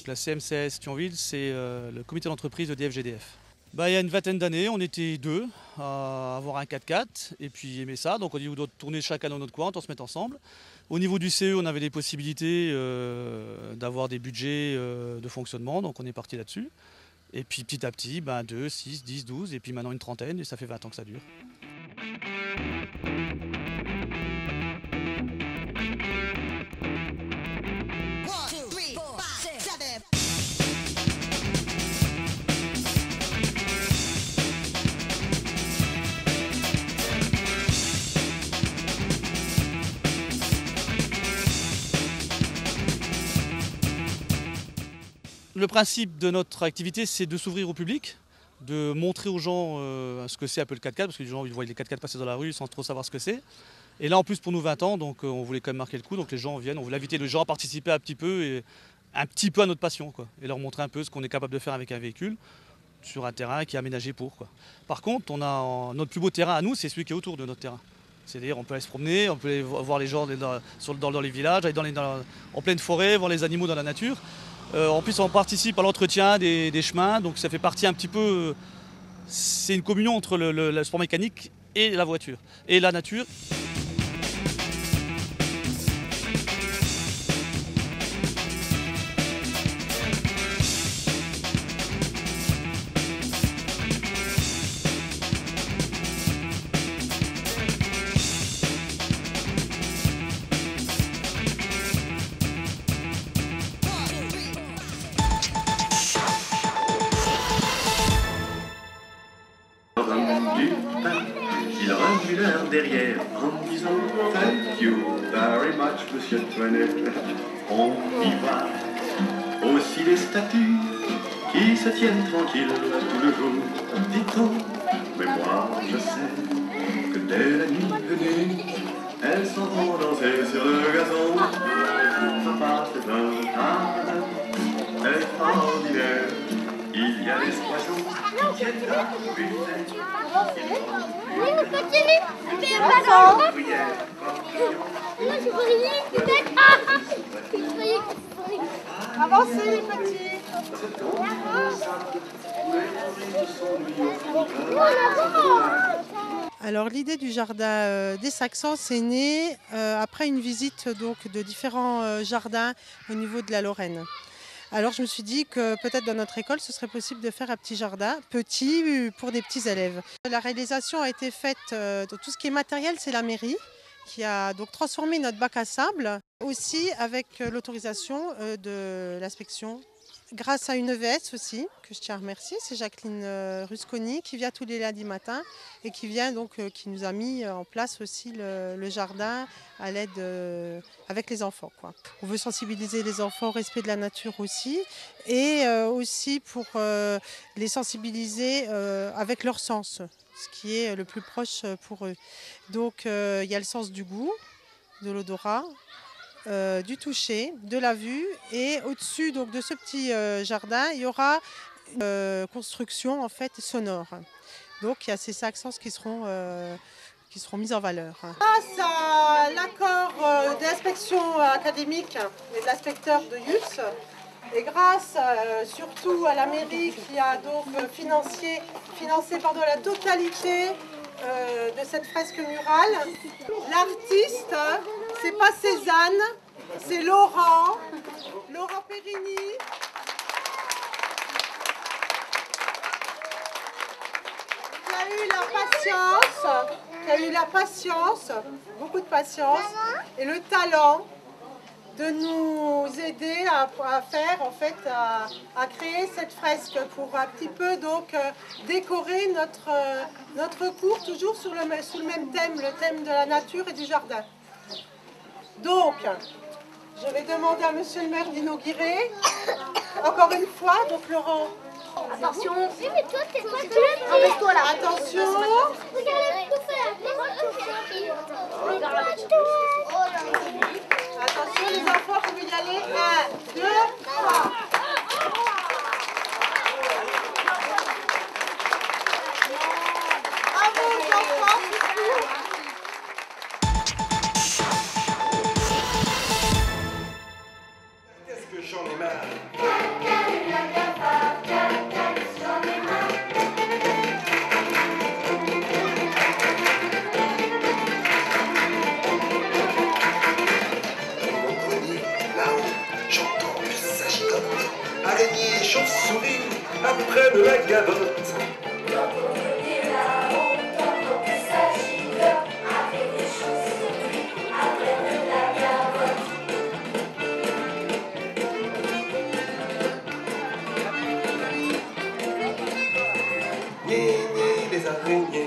La CMCS Thionville, c'est le comité d'entreprise de DFGDF. Il y a une vingtaine d'années, on était deux à avoir un 4x4 et puis aimer ça. Donc on dit on doit tourner chacun dans notre coin, on se met ensemble. Au niveau du CE, on avait des possibilités d'avoir des budgets de fonctionnement, donc on est parti là-dessus. Et puis petit à petit, 2, 6, 10, 12 et puis maintenant une trentaine et ça fait 20 ans que ça dure. Le principe de notre activité, c'est de s'ouvrir au public, de montrer aux gens ce que c'est un peu le 4x4, parce que les gens ils voient les 4x4 passer dans la rue sans trop savoir ce que c'est. Et là en plus pour nous 20 ans, donc on voulait quand même marquer le coup, donc les gens viennent, on voulait inviter les gens à participer un petit peu à notre passion, quoi, et leur montrer un peu ce qu'on est capable de faire avec un véhicule sur un terrain qui est aménagé pour, quoi. Par contre, notre plus beau terrain à nous, c'est celui qui est autour de notre terrain. C'est-à-dire on peut aller se promener, on peut aller voir les gens dans les villages, aller en pleine forêt, voir les animaux dans la nature. En plus, on participe à l'entretien des chemins, donc ça fait partie un petit peu. C'est une communion entre le sport mécanique et la voiture, et la nature. Il remue l'heure derrière en disant thank you very much, monsieur Toinet. On y voit aussi les statues qui se tiennent tranquilles tout le jour, dit-on. Mais moi, je sais que dès la nuit venue, elles s'en vont danser sur le gazon. Papa, c'est un jardin extraordinaire. Il y a des oiseaux qui tiennent là Oui, le petit, c'est pas grave. Avancez les petits. Alors l'idée du jardin des Saxons est née après une visite donc, de différents jardins au niveau de la Lorraine. Alors je me suis dit que peut-être dans notre école, ce serait possible de faire un petit jardin, petit, pour des petits élèves. La réalisation a été faite, de tout ce qui est matériel, c'est la mairie qui a donc transformé notre bac à sable, aussi avec l'autorisation de l'inspection. Grâce à une EVS aussi, que je tiens à remercier, c'est Jacqueline Rusconi qui vient tous les lundis matins et qui vient donc qui nous a mis en place aussi le jardin à l'aide avec les enfants, quoi. On veut sensibiliser les enfants au respect de la nature aussi et aussi pour les sensibiliser avec leur sens, ce qui est le plus proche pour eux. Donc il y a le sens du goût, de l'odorat, du toucher, de la vue et au-dessus donc, de ce petit jardin, il y aura une construction en fait sonore. Donc il y a ces Saxons qui seront mis en valeur. Grâce à l'accord de l'inspection académique et de l'inspecteur de YUS, et grâce surtout à la mairie qui a donc financé la totalité de cette fresque murale. L'artiste, c'est pas Cézanne, c'est Laurent Périni. Qui a eu la patience, beaucoup de patience, et le talent de nous aider à faire, en fait, à créer cette fresque pour un petit peu donc décorer notre cours, toujours sous le même thème, le thème de la nature et du jardin. Donc, je vais demander à monsieur le maire d'inaugurer, encore une fois, donc Laurent Attention. Oui, mais toi, t'es pas empêche-toi là. Attention. Attention les enfants, vous pouvez y aller. 1, 2, 3. Bravo les enfants. Qu'est-ce que j'en ai marre. J'entends que ça gigote. Araignée, chauve-souris apprennent la gavotte. Gné, gné, les araignées